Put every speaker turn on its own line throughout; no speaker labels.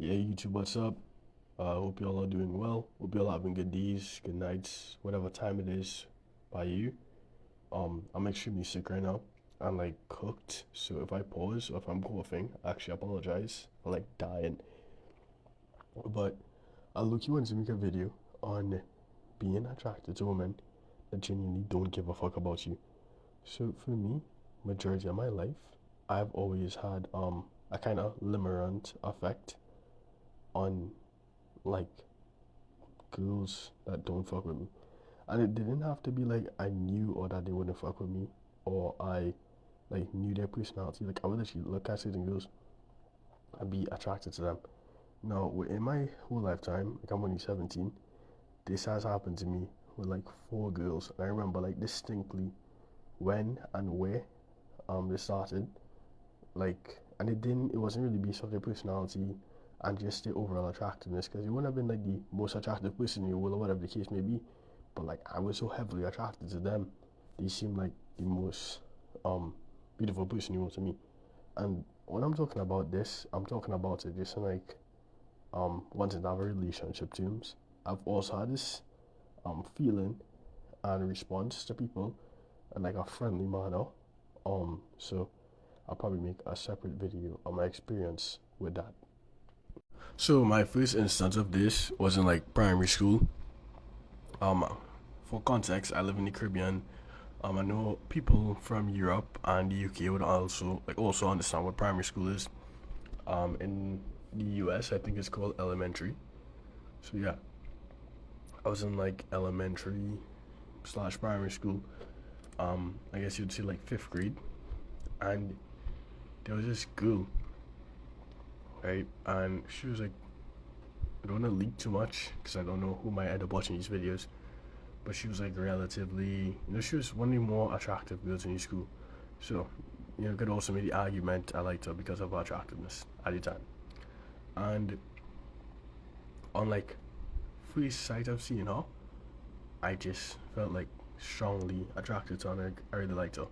Yeah, YouTube, what's up? Hope y'all are doing well. Hope y'all having good days, good nights, whatever time it is by you. I'm extremely sick right now. I'm like cooked, so if I pause or if I'm coughing, I actually apologize for like dying. But I look you wanted to make a video on being attracted to women that genuinely don't give a fuck about you. So for me, majority of my life, I've always had a kind of limerent effect on like girls that don't fuck with me. And it didn't have to be like I knew or that they wouldn't fuck with me or I like knew their personality. Like I would actually look at certain girls and be attracted to them. Now in my whole lifetime, like I'm only 17, this has happened to me with like four girls. And I remember like distinctly when and where this started. Like and it wasn't really based off their personality and just their overall attractiveness because you wouldn't have been like the most attractive person in your world or whatever the case may be. But like I was so heavily attracted to them. They seemed like the most um beautiful person you want to meet. And when I'm talking about this, I'm talking about it just in like wanting to have a relationship terms. I've also had this feeling and response to people in like a friendly manner. So I'll probably make a separate video on my experience with that. So my first instance of this was in like primary school. Um, for context, I live in the Caribbean. I know people from Europe and the UK would also understand what primary school is. In the US, I think it's called elementary. So yeah, I was in like elementary slash primary school. I guess you'd say like fifth grade, and there was this girl, right? And she was like, I don't want to leak too much because I don't know who might end up watching these videos. But she was like relatively, she was one of the more attractive girls in the school. So, could also make the argument I liked her because of her attractiveness at the time. And on like first sight of seeing her, I just felt like strongly attracted to her. I really liked her.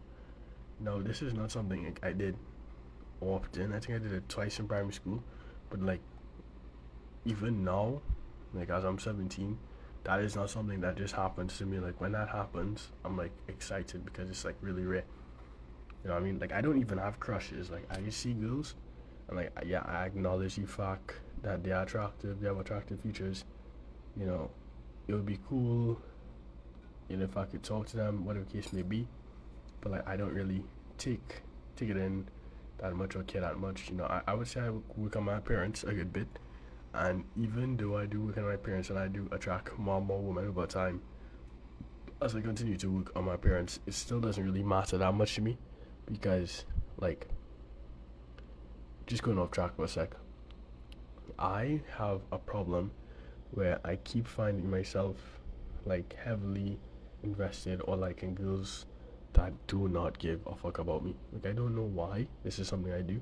Now, this is not something like, I did often. I think I did it twice in primary school. But like, even now, like as I'm 17, that is not something that just happens to me. Like when that happens, I'm like excited because it's like really rare. You know what I mean? Like I don't even have crushes. Like I just see girls, and like yeah, I acknowledge the fact that they are attractive. They have attractive features. You know, it would be cool. If I could talk to them, whatever the case may be. But like I don't really take it in that much or care that much. I would say I work on my appearance a good bit. And even though I do work on my appearance and I do attract more and more women over time, as I continue to work on my appearance, it still doesn't really matter that much to me because, like, just going off track for a sec, I have a problem where I keep finding myself, like, heavily invested or liking girls that do not give a fuck about me. Like, I don't know why this is something I do,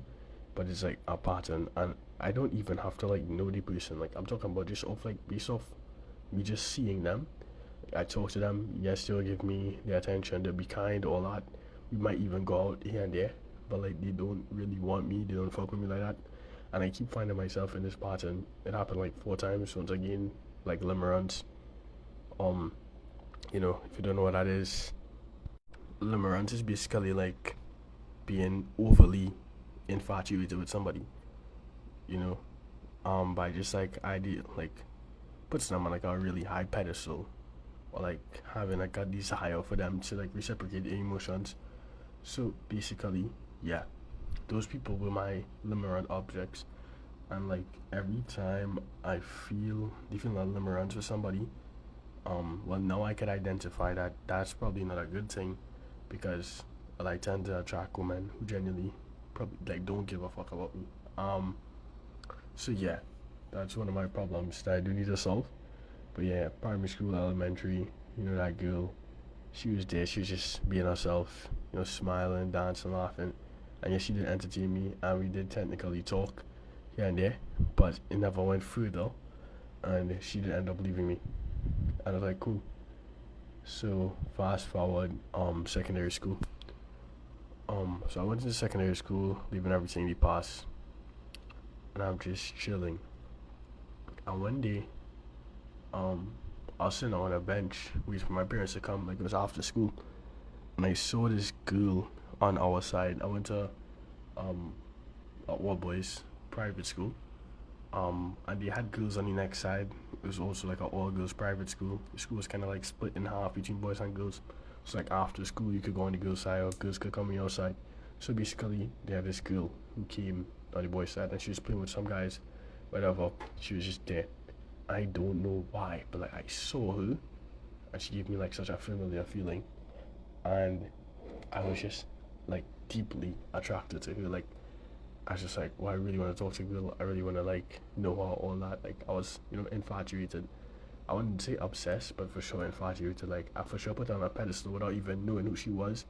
but it's like a pattern, and I don't even have to like know the person. Like I'm talking about just off like based off me just seeing them. I talk to them, yes, they'll give me their attention, they'll be kind, all that. We might even go out here and there, but like they don't really want me, they don't fuck with me like that. And I keep finding myself in this pattern. It happened like 4 times. Once again, like limerence. Um, if you don't know what that is, limerence is basically like being overly infatuated with somebody, you know, by just like idea like puts them on like a really high pedestal or like having like a desire for them to like reciprocate their emotions. So basically, yeah, those people were my limerent objects, and like every time I feel different limerence with somebody, well now I can identify that that's probably not a good thing because I tend to attract women who genuinely probably like don't give a fuck about me. So yeah, that's one of my problems that I do need to solve. But yeah, primary school, elementary, that girl, she was there. She was just being herself, smiling, dancing, laughing, and yeah, she did entertain me, and we did technically talk here and there, but it never went further, and she did end up leaving me, and I was like, cool. So fast forward, secondary school. So I went into secondary school, leaving everything in the past, and I'm just chilling. And one day, um, I was sitting on a bench waiting for my parents to come. Like it was after school, and I saw this girl on our side. I went to um a all boys private school. And they had girls on the next side. It was also like an all girls private school. The school was kind of like split in half between boys and girls. So like after school, you could go on the girls' side, or girls could come on your side. So basically, they had this girl who came on the boys' side, and she was playing with some guys, whatever. She was just there. I don't know why, but like I saw her, and she gave me like such a familiar feeling, and I was just like deeply attracted to her. Like I was just like, well, I really want to talk to a girl. I really want to like know her, all that. Like I was, infatuated. I wouldn't say obsessed, but for sure infatuated. Like I for sure put her on a pedestal without even knowing who she was.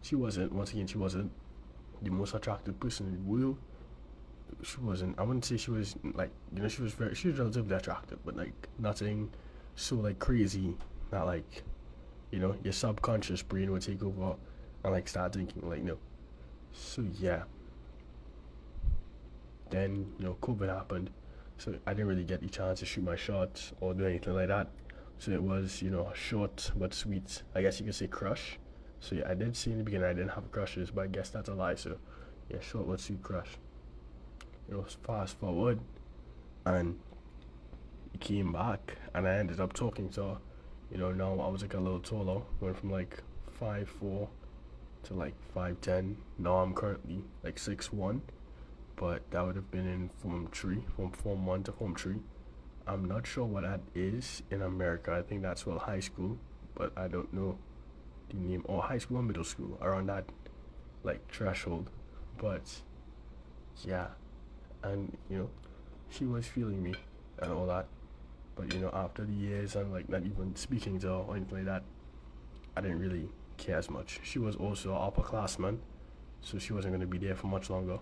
She wasn't. Once again, she wasn't the most attractive person in the world. She wasn't. I wouldn't say she was like, she was very. She was relatively attractive, but like nothing so like crazy that like, your subconscious brain would take over and like start thinking like no. So yeah, then COVID happened, so I didn't really get the chance to shoot my shot or do anything like that. So it was a short but sweet, I guess you could say, crush. So yeah, I did say in the beginning I didn't have crushes, but I guess that's a lie. So yeah, short but sweet crush. Fast forward, and he came back, and I ended up talking to her. Now I was like a little taller, went from like 5'4" to like 5'10". Now I'm currently like 6'1", but that would have been in from Form 1 to Form 3. I'm not sure what that is in America. I think that's high school, but I don't know the name, or high school or middle school, around that like threshold. But yeah, and she was feeling me and all that. But after the years and like not even speaking to her or anything like that, I didn't really care as much. She was also an upperclassman, so she wasn't gonna be there for much longer.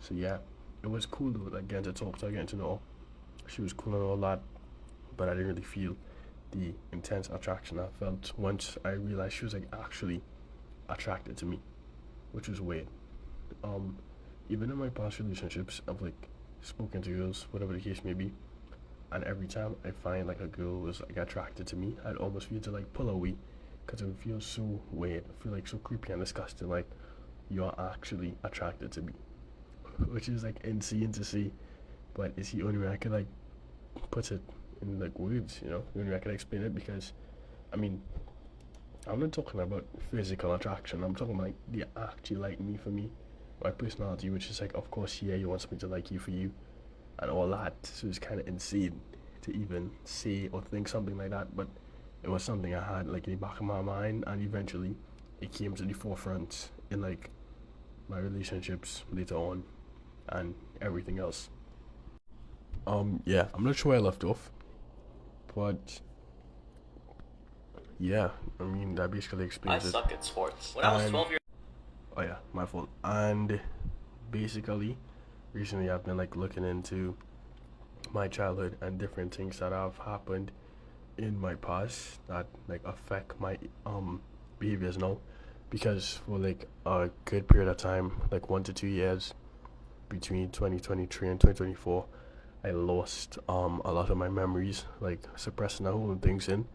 So yeah, it was cool though, like getting to talk to her, getting to know her. She was cool and all that, but I didn't really feel the intense attraction I felt once I realized she was like actually attracted to me, which was weird. Um, Even in my past relationships, I've like spoken to girls, whatever the case may be, and every time I find like a girl was like attracted to me, I'd almost feel to like pull away, because it would feel so weird. I feel like so creepy and disgusting. Like you're actually attracted to me, which is like insane to see, but it's the only way I could like put it in like words. The only way I could explain it, because I mean, I'm not talking about physical attraction. I'm talking about like they actually like me for me, my personality, which is like, of course, yeah, you want me to like you for you, and all that. So it's kind of insane to even say or think something like that, but it was something I had like in the back of my mind, and eventually it came to the forefront in like my relationships later on and everything else. Yeah, I'm not sure where I left off, but yeah, I mean that basically explains it.
Suck at sports. When I was
And
12 years
oh yeah, my fault. And basically, recently I've been like looking into my childhood and different things that have happened in my past that like affect my behaviors now, because for like a good period of time, like 1 to 2 years between 2023 and 2024, I lost a lot of my memories, like suppressing and holding things in.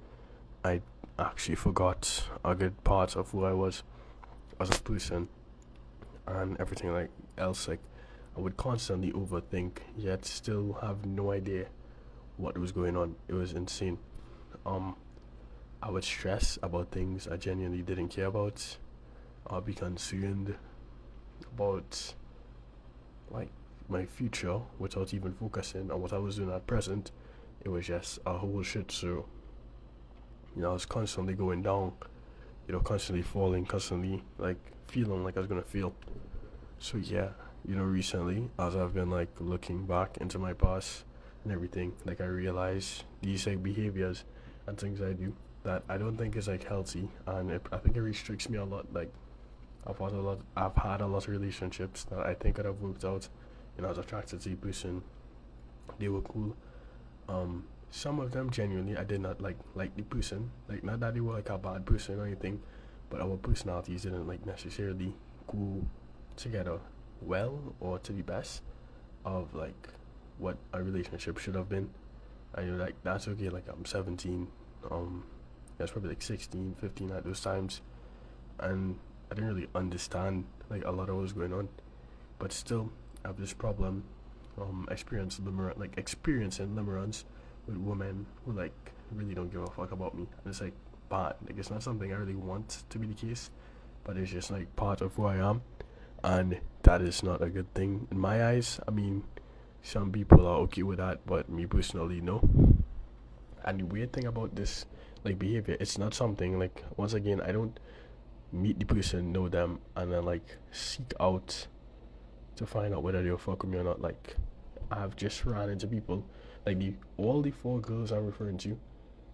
I actually forgot a good part of who I was as a person and everything like else. Like I would constantly overthink, yet still have no idea what was going on. It was insane. Um, I would stress about things I genuinely didn't care about. I'd be concerned about like my future without even focusing on what I was doing at present. It was just a whole shit. So I was constantly going down, constantly falling, constantly like feeling like I was gonna fail. So yeah, recently as I've been like looking back into my past and everything, like I realize these like behaviors and things I do that I don't think is like healthy, and I think it restricts me a lot. Like I've had a lot of relationships that I think could have worked out. I was attracted to a person, they were cool. Some of them genuinely I did not like the person. Like not that they were like a bad person or anything, but our personalities didn't like necessarily go together well or to the best of like what a relationship should have been. And you're like, that's okay, like I'm 17. That's probably like 16, 15 at those times. And I didn't really understand like a lot of what was going on. But still I have this problem, experiencing limerence with women who like really don't give a fuck about me. And it's like bad. Like it's not something I really want to be the case, but it's just like part of who I am, and that is not a good thing in my eyes. I mean, some people are okay with that, but me personally, no. And the weird thing about this like behavior, it's not something like, once again, I don't meet the person, know them, and then like seek out to find out whether they'll fuck with me or not. Like I've just ran into people, like the all the four girls I'm referring to,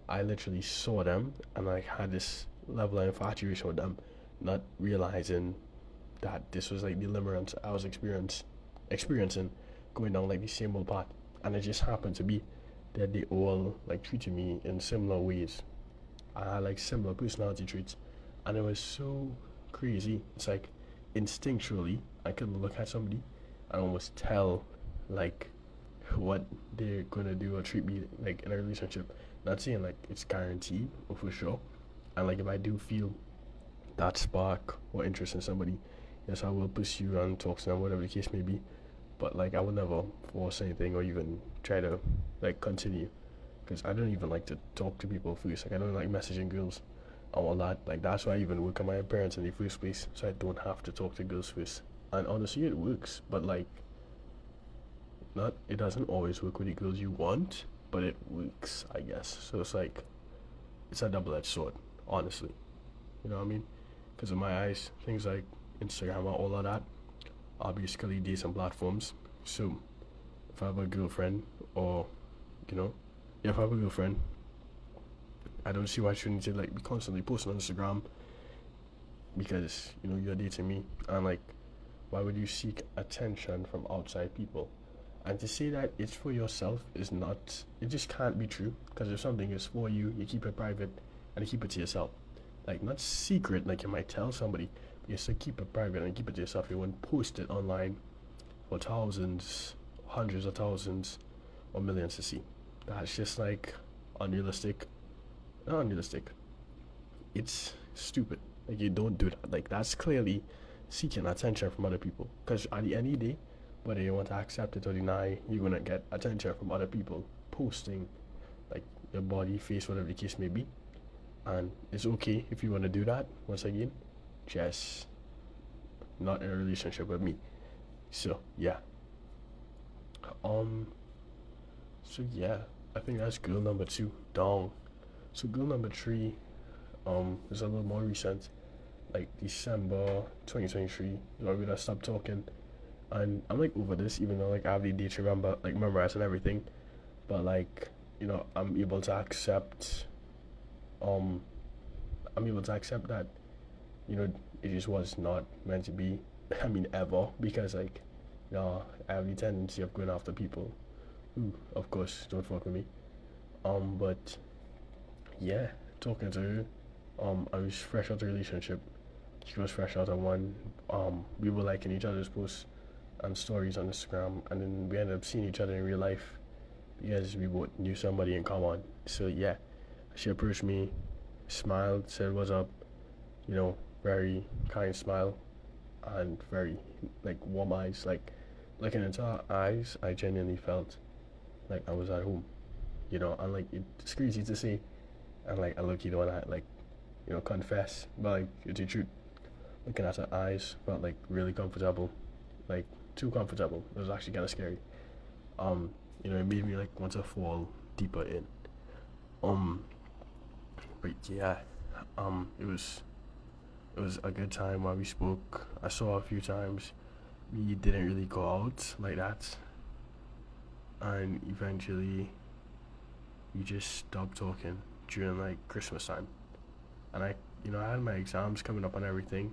I literally saw them and I had this level of infatuation with them, not realizing that this was like the limerence I was experiencing going down like the same old path. And it just happened to be that they all like treated me in similar ways. I had like similar personality traits, and it was so crazy. It's like instinctually I could look at somebody and almost tell like what they're gonna do or treat me like in a relationship. Not saying like it's guaranteed or for sure. And like if I do feel that spark or interest in somebody, yes, I will pursue and talk to them, whatever the case may be. But like I will never force anything or even try to like continue, because I don't even like to talk to people first. Like I don't like messaging girls and all that. Like that's why I even work on my parents in the first place, so I don't have to talk to girls first. And honestly, it works, but like not it doesn't always work with the girls you want, but it works, I guess. So it's like it's a double-edged sword, honestly. You know what I mean? Because in my eyes, things like Instagram and all of that are basically decent platforms. So if I have a girlfriend, or you know, yeah, if I have a girlfriend, I don't see why I shouldn't to like be constantly posting on Instagram, because you know you're dating me, and like why would you seek attention from outside people? And to say that it's for yourself is not, it just can't be true, because if something is for you, you keep it private and you keep it to yourself. Like not secret like you might tell somebody, but you still keep it private and keep it to yourself. You wouldn't post it online for thousands, hundreds of thousands, or millions to see. That's just like unrealistic. Not unrealistic. It's stupid. Like you don't do that. Like that's clearly seeking attention from other people. Because at the end of the day, whether you want to accept it or deny, you're gonna get attention from other people posting like your body, face, whatever the case may be. And it's okay if you want to do that. Once again, just not in a relationship with me. So yeah. Um. So yeah, I think that's girl number 2, dong. So girl number 3, is a little more recent, like December 2023. We I stopped talking, and I'm like over this, even though like I have the dates memorized and everything. But like I'm able to accept, um, that it just was not meant to be. I mean ever, because like I have the tendency of going after people who, of course, don't fuck with me. But yeah, talking to her, I was fresh out of a relationship. She was fresh out of one. We were liking each other's posts and stories on Instagram, and then we ended up seeing each other in real life because we both knew somebody in common. So yeah, she approached me, smiled, said what's up, very kind smile, and very like warm eyes. Like looking into her eyes, I genuinely felt like I was at home, and like it's crazy to say, and like I look, don't wanna like confess, but like it's the truth. Looking at her eyes felt like really comfortable, like too comfortable. It was actually kind of scary. It made me like want to fall deeper in. Um, but yeah, it was a good time while we spoke. I saw her a few times. We didn't really go out like that, and eventually we just stopped talking during like Christmas time. And I had my exams coming up and everything,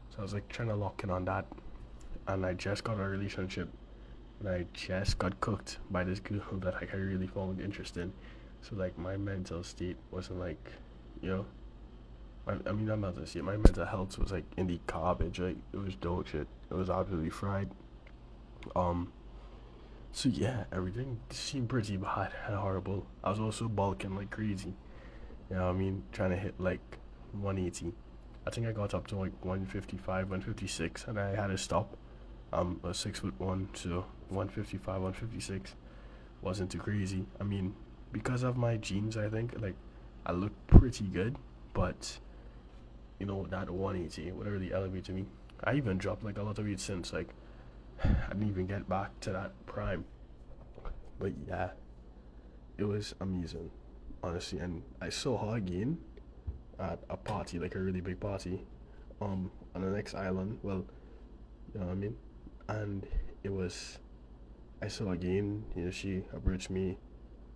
so I was like trying to lock in on that. And I just got a relationship, and I just got cooked by this girl that like I really found interest in. So like my mental state wasn't like, not mental state. My mental health was like in the garbage. Like it was dog shit. It was absolutely fried. Um, So yeah, everything seemed pretty bad and horrible. I was also bulking like crazy. You know what I mean? Trying to hit like 180. I think I got up to like 155, 156, and I had to stop. I'm a 6'1", so 155, 156 wasn't too crazy. I mean, because of my genes, I think like I look pretty good, but that 180 would really elevated me. I even dropped like a lot of weight since. Like I didn't even get back to that prime. But yeah, it was amazing, honestly. And I saw her again at a party, like a really big party, on the next island. Well, you know what I mean? And it was, I saw her again, she approached me,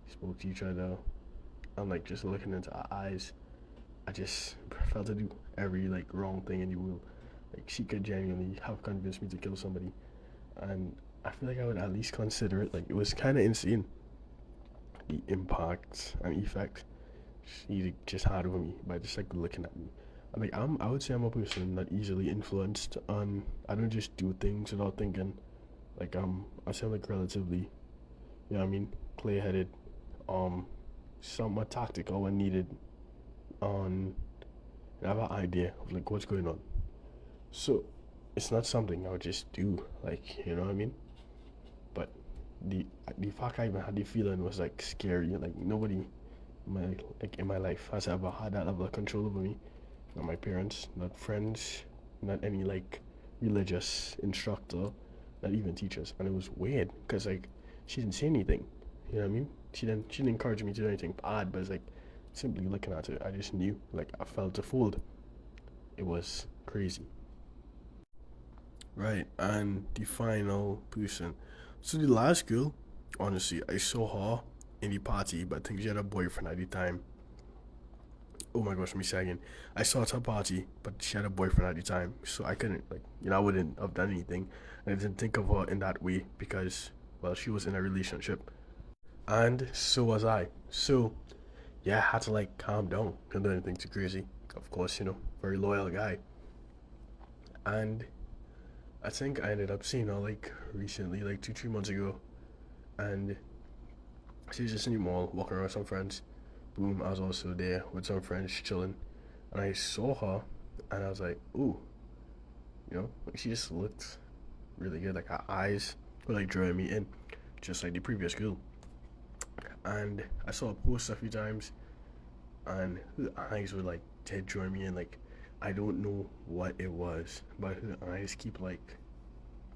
spoke to each other, and like just looking into her eyes, I just felt to do every like wrong thing in the world. Like she could genuinely have convinced me to kill somebody, and I feel like I would at least consider it. Like it was kind of insane, the impact and effect she just had over me by just like looking at me. And like I would say I'm a person that easily influenced, and I don't just do things without thinking. Like I sound like relatively, clear headed, um, somewhat tactical when needed. On I have an idea of like what's going on. So it's not something I would just do, like you know what I mean. But the the fact I even had the feeling was like scary. Like nobody in my life has ever had that level of control over me. Not my parents, not friends, not any like religious instructor, not even teachers. And it was weird because like she didn't say anything. You know what I mean? She didn't encourage me to do anything bad, but it's like simply looking at it, I just knew. Like I felt a fold. It was crazy. Right, and the final person. So the last girl, honestly, I saw her in the party, but I think she had a boyfriend at the time. Oh my gosh, let me say again. I saw her at her party, but she had a boyfriend at the time, so I couldn't like I wouldn't have done anything. And I didn't think of her in that way because well, she was in a relationship, and so was I. So yeah, I had to like calm down. Couldn't do anything too crazy. Of course, very loyal guy. And I think I ended up seeing her like recently, like 2, 3 months ago, and she was just in the mall walking around with some friends. Boom, I was also there with some friends chilling, and I saw her, and I was like, ooh, like she just looked really good. Like her eyes were like drawing me in, just like the previous girl. And I saw her post a few times, and her eyes were like dead drawing me in. Like I don't know what it was, but her eyes keep like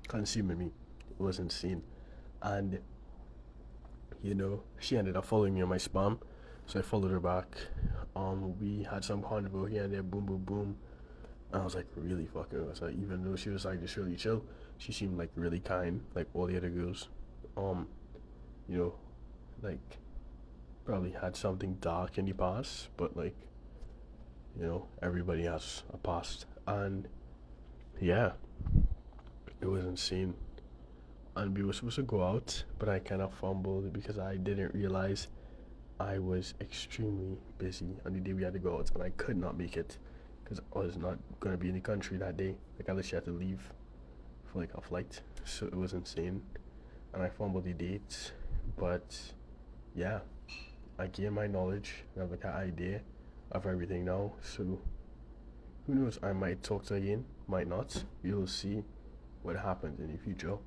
consuming me. It was insane. And she ended up following me on my spam, so I followed her back. We had some convo here and there, boom, boom, boom. And I was like really fucking with her. Even though she was like just really chill, she seemed like really kind, like all the other girls. Um, you know, like probably had something dark in the past, but like everybody has a past, and yeah, it was insane. And we were supposed to go out, but I kind of fumbled because I didn't realize I was extremely busy on the day we had to go out, and I could not make it because I was not going to be in the country that day. Like, I literally had to leave for like a flight, so it was insane. And I fumbled the dates, but yeah, I gained my knowledge. I have like an idea of everything now, so who knows? I might talk to her again, might not. We'll see what happens in the future.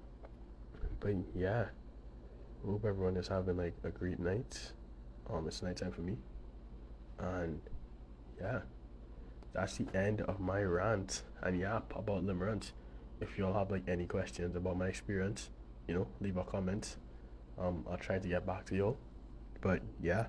But yeah, hope everyone is having like a great night. It's nighttime for me, and yeah, that's the end of my rant and yap about limerence. If y'all have like any questions about my experience, leave a comment. I'll try to get back to y'all. But yeah,